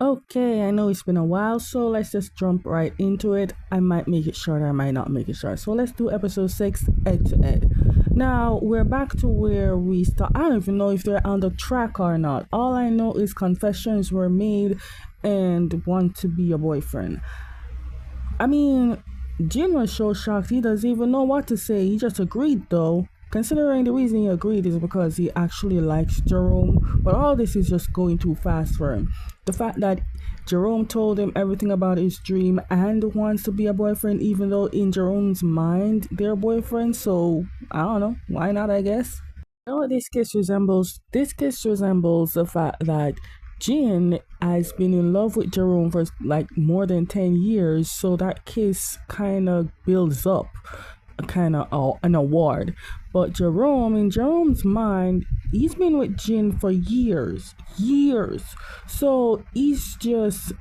Okay, I know it's been a while, so let's just jump right into it. I might make it short, I might not make it short. So let's do episode 6, Ed to Ed. Now, we're back to where we start. I don't even know if they're on the track or not. All I know is confessions were made and want to be a boyfriend. I mean, Jin was so shocked he doesn't even know what to say. He just agreed though. Considering the reason he agreed is because he actually likes Jerome, but all this is just going too fast for him. The fact that Jerome told him everything about his dream and wants to be a boyfriend, even though in Jerome's mind they're boyfriends, so I don't know. Why not, I guess? You know what this case resembles? This case resembles the fact that Jin has been in love with Jerome for like more than 10 years, so that kiss kind of builds up kind of an award. But Jerome, in Jerome's mind, he's been with Jin for years. So he's just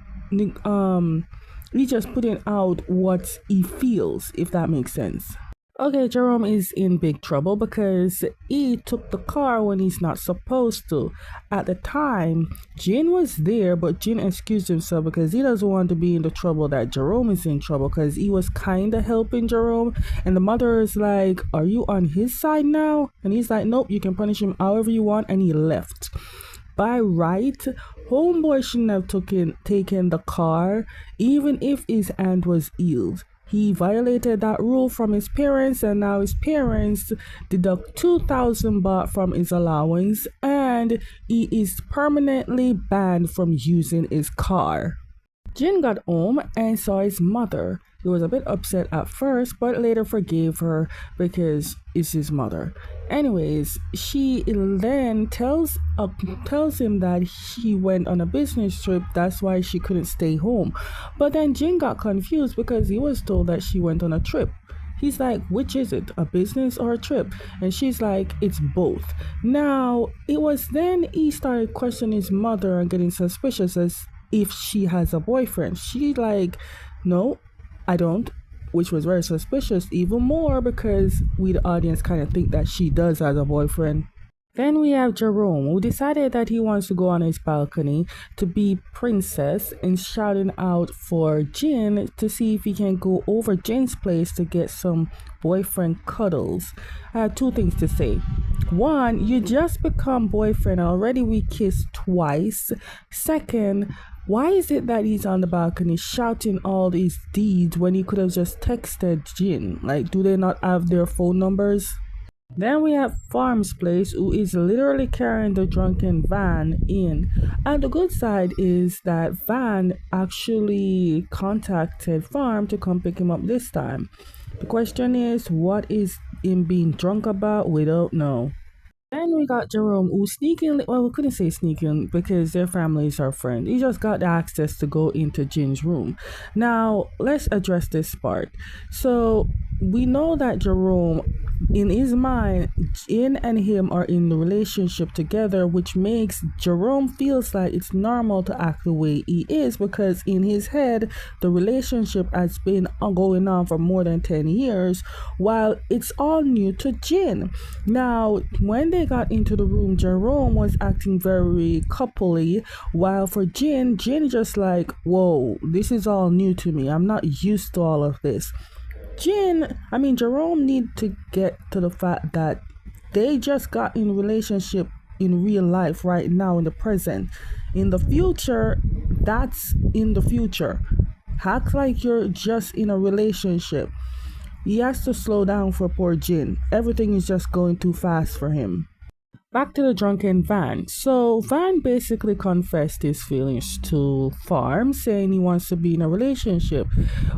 putting out what he feels, if that makes sense. Okay, Jerome is in big trouble because he took the car when he's not supposed to. At the time, Jin was there, but Jin excused himself because he doesn't want to be in the trouble that Jerome is in trouble because he was kind of helping Jerome. And the mother is like, "Are you on his side now?" And he's like, "Nope, you can punish him however you want." And he left. By right, Homeboy shouldn't have taken the car, even if his hand was healed. He violated that rule from his parents, and now his parents deduct 2,000 baht from his allowance, and he is permanently banned from using his car. Jin got home and saw his mother. He was a bit upset at first, but later forgave her because it's his mother. Anyways, she then tells him that she went on a business trip, that's why she couldn't stay home. But then Jin got confused because he was told that she went on a trip. He's like, which is it, a business or a trip? And she's like, it's both. Now, it was then he started questioning his mother and getting suspicious as if she has a boyfriend. She like, no, I don't, which was very suspicious even more because we the audience kind of think that she does have a boyfriend. Then we have Jerome, who decided that he wants to go on his balcony to be princess and shouting out for Jin to see if he can go over Jin's place to get some boyfriend cuddles. I have two things to say. One, you just become boyfriend already, we kissed twice. Second, why is it that he's on the balcony shouting all these deeds when he could have just texted Jin? Like, do they not have their phone numbers? Then we have Farm's place, who is literally carrying the drunken Van in. And the good side is that Van actually contacted Farm to come pick him up this time. The question is, what is him being drunk about? We don't know. Then we got Jerome, who sneaking, well, we couldn't say sneaking because their families are friends. He just got the access to go into Jin's room. Now, let's address this part. So, we know that Jerome, in his mind, Jin and him are in the relationship together, which makes Jerome feels like it's normal to act the way he is because in his head, the relationship has been going on for more than 10 years, while it's all new to Jin. Now, when they got into the room, Jerome was acting very coupley, while for Jin just like, whoa, this is all new to me. I'm not used to all of this. Jerome need to get to the fact that they just got in relationship in real life right now in the present. In the future, that's in the future. Act like you're just in a relationship. He has to slow down for poor Jin. Everything is just going too fast for him. Back to the drunken Van. So Van basically confessed his feelings to Farm, saying he wants to be in a relationship.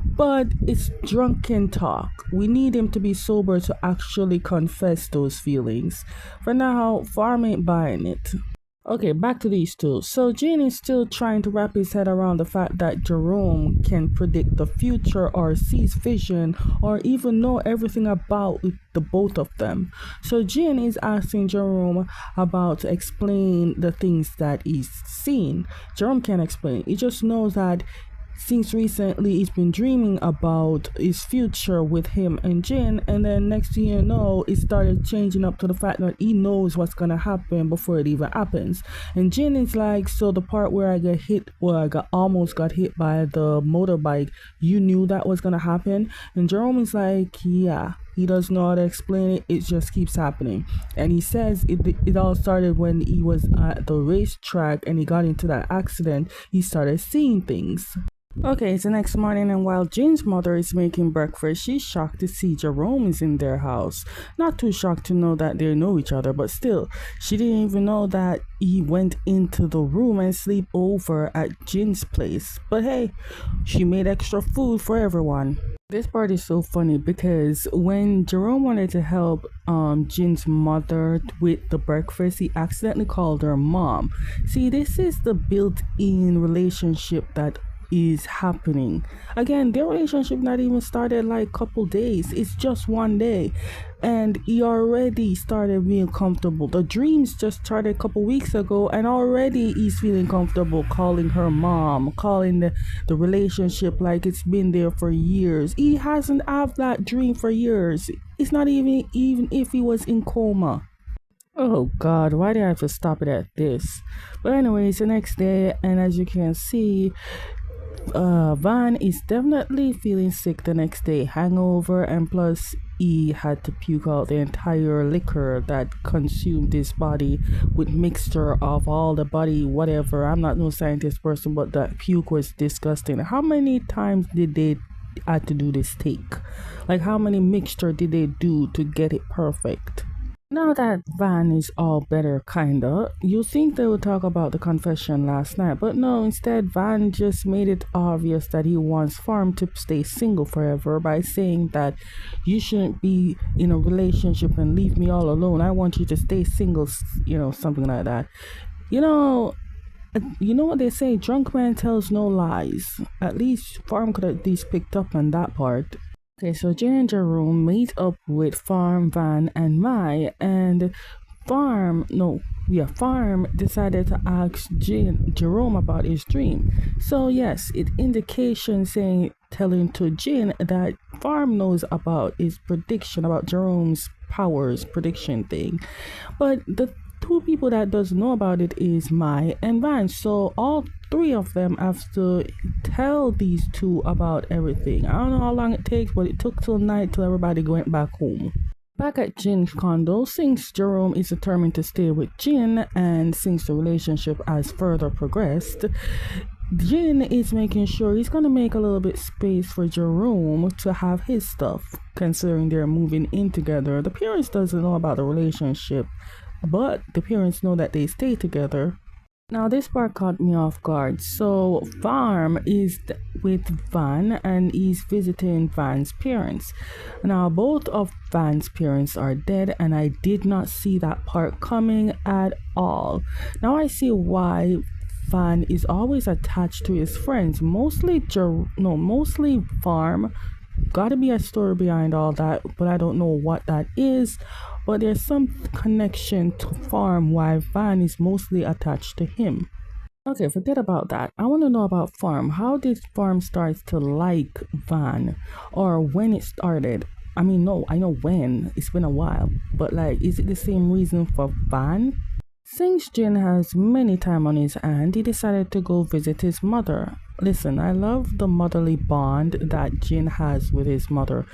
But it's drunken talk. We need him to be sober to actually confess those feelings. For now, Farm ain't buying it. Okay, back to these two. So Jin is still trying to wrap his head around the fact that Jerome can predict the future or sees vision or even know everything about the both of them. So Jin is asking Jerome about to explain the things that he's seen. Jerome can't explain. He just knows that since recently he's been dreaming about his future with him and Jin, and then next thing you know it started changing up to the fact that he knows what's gonna happen before it even happens. And Jin is like, so the part where I get hit, where I got almost got hit by the motorbike, you knew that was gonna happen? And Jerome is like, yeah. He doesn't know how to explain it. It just keeps happening. And he says it all started when he was at the racetrack and he got into that accident. He started seeing things. Okay, it's the next morning, and while Jin's mother is making breakfast, she's shocked to see Jerome is in their house. Not too shocked to know that they know each other, but still, she didn't even know that he went into the room and sleep over at Jin's place. But hey, she made extra food for everyone. This part is so funny because when Jerome wanted to help Jin's mother with the breakfast, he accidentally called her mom. See, this is the built-in relationship that is happening. Again, their relationship not even started like couple days. It's just one day. And he already started being comfortable. The dreams just started a couple weeks ago, and already he's feeling comfortable calling her mom, calling the relationship like it's been there for years. He hasn't had that dream for years. It's not even if he was in coma. Oh God, why did I have to stop it at this? But anyways, the next day, and as you can see, Van is definitely feeling sick the next day, hangover, and plus he had to puke out the entire liquor that consumed his body with mixture of all the body whatever. I'm not no scientist person, but that puke was disgusting. How many times did they had to do this take? Like, how many mixture did they do to get it perfect? Now that Van is all better, kinda, you think they would talk about the confession last night, but no, instead Van just made it obvious that he wants Farm to stay single forever by saying that you shouldn't be in a relationship and leave me all alone. I want you to stay single, something like that. You know what they say, drunk man tells no lies. At least Farm could at least picked up on that part. Okay, so Jin and Jerome meet up with Farm, Van, and Mai, and Farm decided to ask Jerome about his dream. So yes, it indication telling to Jin that Farm knows about his prediction about Jerome's powers prediction thing, but the two people that doesn't know about it is Mai and Van. So all three of them have to tell these two about everything. I don't know how long it takes, but it took till night till everybody went back home. Back at Jin's condo, since Jerome is determined to stay with Jin, and since the relationship has further progressed, Jin is making sure he's gonna make a little bit space for Jerome to have his stuff, considering they're moving in together. The parents doesn't know about the relationship, but the parents know that they stay together. Now this part caught me off guard. So Farm is with Van and he's visiting Van's parents. Now both of Van's parents are dead, and I did not see that part coming at all. Now I see why Van is always attached to his friends. Mostly Farm. Gotta be a story behind all that, but I don't know what that is. But there's some connection to Farm why Van is mostly attached to him. Okay, forget about that. I want to know about Farm. How did Farm start to like Van, or when it started? I mean, no, I know when. It's been a while, but like, is it the same reason for Van? Since Jin has many time on his hand, he decided to go visit his mother. Listen, I love the motherly bond that Jin has with his mother,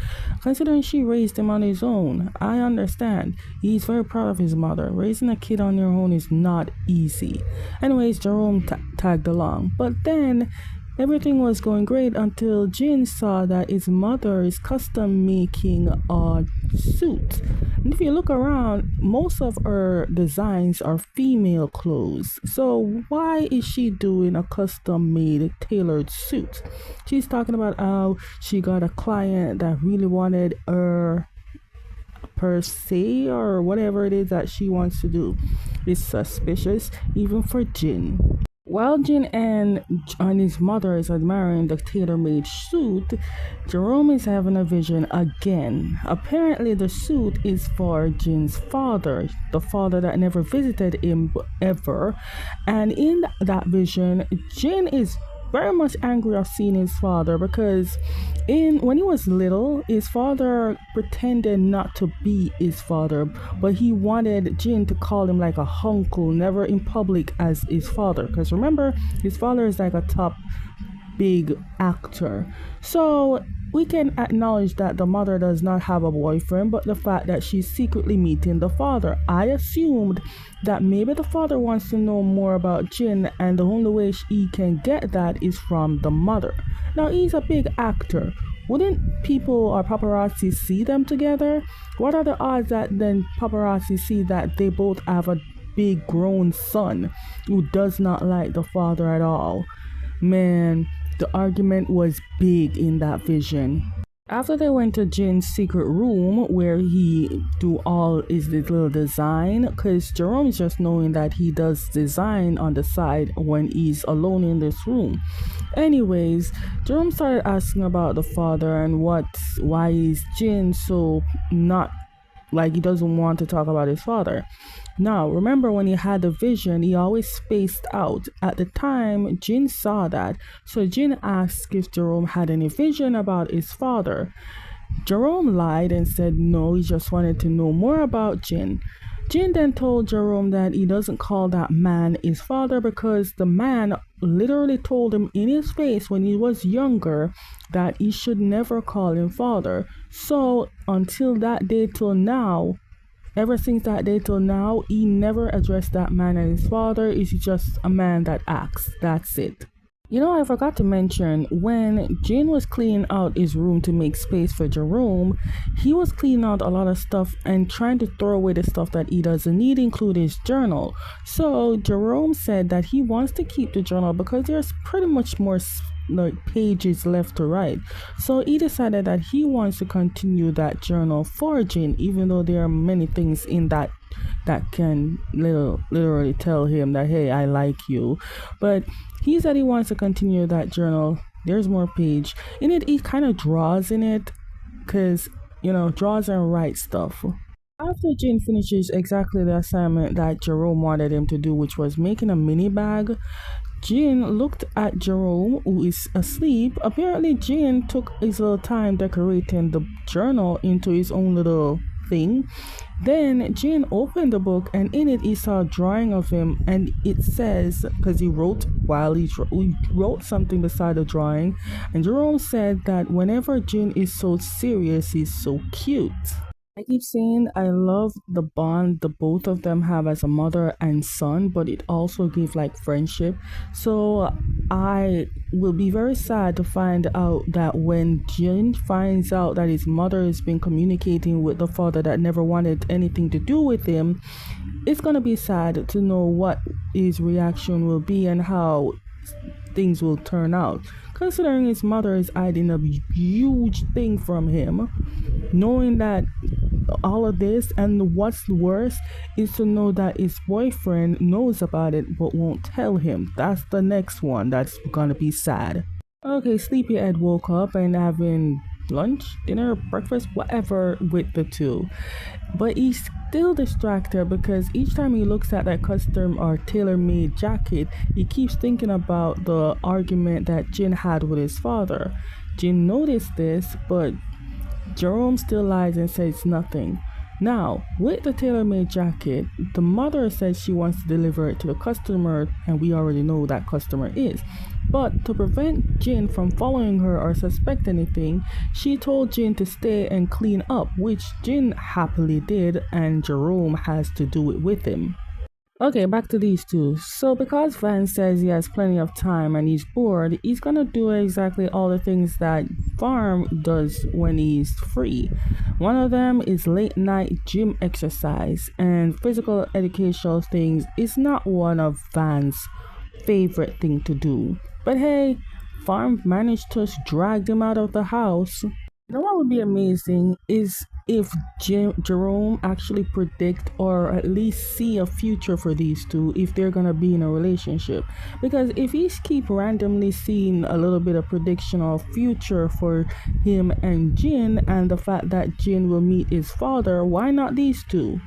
considering she raised him on his own. I understand. He's very proud of his mother. Raising a kid on your own is not easy. Anyways, Jerome tagged along, but then everything was going great until Jin saw that his mother is custom making a suit. And if you look around, most of her designs are female clothes. So why is she doing a custom made tailored suit? She's talking about how she got a client that really wanted her per se, or whatever it is that she wants to do. It's suspicious even for Jin. While Jin and his mother is admiring the tailor-made suit, Jerome is having a vision again. Apparently the suit is for Jin's father, the father that never visited him ever. And in that vision, Jin is very much angry of seeing his father, because when he was little, his father pretended not to be his father, but he wanted Jin to call him like a uncle, never in public as his father, because remember, his father is like a top big actor. So we can acknowledge that the mother does not have a boyfriend, but the fact that she's secretly meeting the father, I assumed that maybe the father wants to know more about Jin, and the only way he can get that is from the mother. Now, he's a big actor. Wouldn't people or paparazzi see them together? What are the odds that then paparazzi see that they both have a big grown son who does not like the father at all? Man, the argument was big in that vision. After they went to Jin's secret room where he do all his little design, because Jerome's just knowing that he does design on the side when he's alone in this room. Anyways, Jerome started asking about the father and why is Jin so not like he doesn't want to talk about his father. Now, remember when he had the vision, he always spaced out. At the time, Jin saw that, so Jin asked if Jerome had any vision about his father. Jerome lied and said no, he just wanted to know more about Jin. Jin then told Jerome that he doesn't call that man his father because the man literally told him in his face when he was younger that he should never call him father. So until that day till now, ever since that day till now, he never addressed that man as his father. He's just a man that acts. That's it. You know, I forgot to mention, when Jin was cleaning out his room to make space for Jerome, he was cleaning out a lot of stuff and trying to throw away the stuff that he doesn't need, including his journal. So Jerome said that he wants to keep the journal because there's pretty much more like pages left to write. So he decided that he wants to continue that journal for Jin, even though there are many things in that can literally tell him that, hey, I like you. But he said he wants to continue that journal. There's more page in it. He kind of draws in it because, you know, draws and writes stuff. After Jin finishes exactly the assignment that Jerome wanted him to do, which was making a mini bag, Jin looked at Jerome, who is asleep. Apparently, Jin took his little time decorating the journal into his own little thing. Then Jin opened the book, and in it he saw a drawing of him, and it says, because he wrote something beside the drawing, and Jerome said that whenever Jin is so serious, he's so cute. I keep saying I love the bond the both of them have as a mother and son, but it also gives like friendship. So I will be very sad to find out that when Jin finds out that his mother has been communicating with the father that never wanted anything to do with him, it's gonna be sad to know what his reaction will be and how things will turn out, considering his mother is hiding a huge thing from him. Knowing that all of this, and what's worse is to know that his boyfriend knows about it but won't tell him. That's the next one that's gonna be sad. Okay, Sleepyhead woke up and having lunch, dinner, breakfast, whatever with the two, but he's still distracted because each time he looks at that custom or tailor-made jacket, he keeps thinking about the argument that Jin had with his father. Jin noticed this, but Jerome still lies and says nothing. Now, with the tailor-made jacket, the mother says she wants to deliver it to the customer, and we already know who that customer is. But to prevent Jin from following her or suspect anything, she told Jin to stay and clean up, which Jin happily did, and Jerome has to do it with him. Okay, back to these two. So because Van says he has plenty of time and he's bored, he's gonna do exactly all the things that Farm does when he's free. One of them is late night gym exercise, and physical educational things is not one of Van's favorite thing to do. But hey, Farm managed to drag him out of the house. You know what would be amazing is if Jerome actually predict or at least see a future for these two if they're gonna be in a relationship. Because if he keep randomly seeing a little bit of prediction of future for him and Jin, and the fact that Jin will meet his father, why not these two?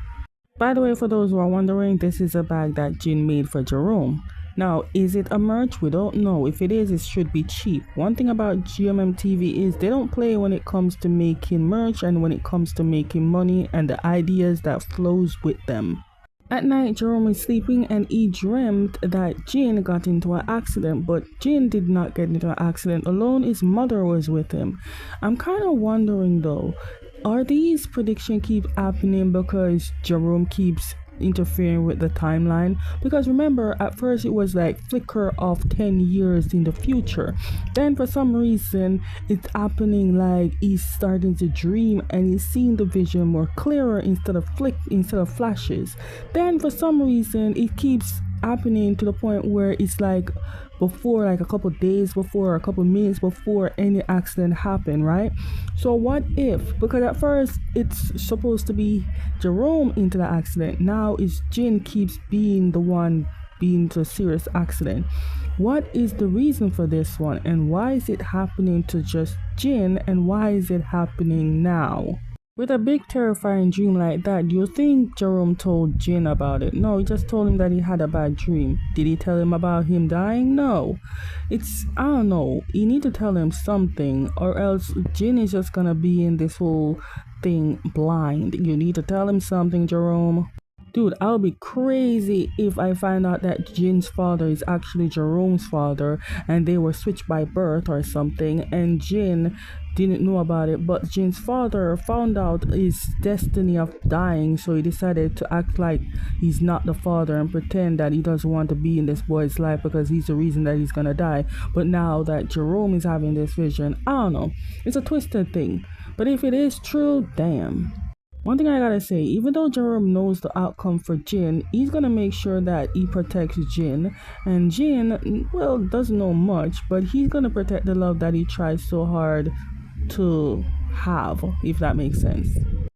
By the way, for those who are wondering, this is a bag that Jin made for Jerome. Now, is it a merch? We don't know. If it is, it should be cheap. One thing about GMM TV is they don't play when it comes to making merch and when it comes to making money and the ideas that flows with them. At night, Jerome is sleeping and he dreamt that Jin got into an accident, but Jin did not get into an accident alone. His mother was with him. I'm kind of wondering though, are these predictions keep happening because Jerome keeps interfering with the timeline? Because remember, at first it was like flicker of 10 years in the future, then for some reason it's happening like he's starting to dream and he's seeing the vision more clearer instead of flashes. Then for some reason it keeps happening to the point where it's like before, like a couple days before, a couple minutes before any accident happened, right? So what if, because at first it's supposed to be Jerome into the accident, now it's Jin keeps being the one being to a serious accident. What is the reason for this one, and why is it happening to just Jin, and why is it happening now? With a big terrifying dream like that, do you think Jerome told Jin about it? No, he just told him that he had a bad dream. Did he tell him about him dying? No. I don't know. You need to tell him something, or else Jin is just gonna be in this whole thing blind. You need to tell him something, Jerome. Dude, I'll be crazy if I find out that Jin's father is actually Jerome's father and they were switched by birth or something, and Jin didn't know about it, but Jin's father found out his destiny of dying, so he decided to act like he's not the father and pretend that he doesn't want to be in this boy's life because he's the reason that he's gonna die. But now that Jerome is having this vision, I don't know, it's a twisted thing. But if it is true, damn. One thing I gotta say, even though Jerome knows the outcome for Jin, he's gonna make sure that he protects Jin. And Jin, well, doesn't know much, but he's gonna protect the love that he tries so hard to have, if that makes sense.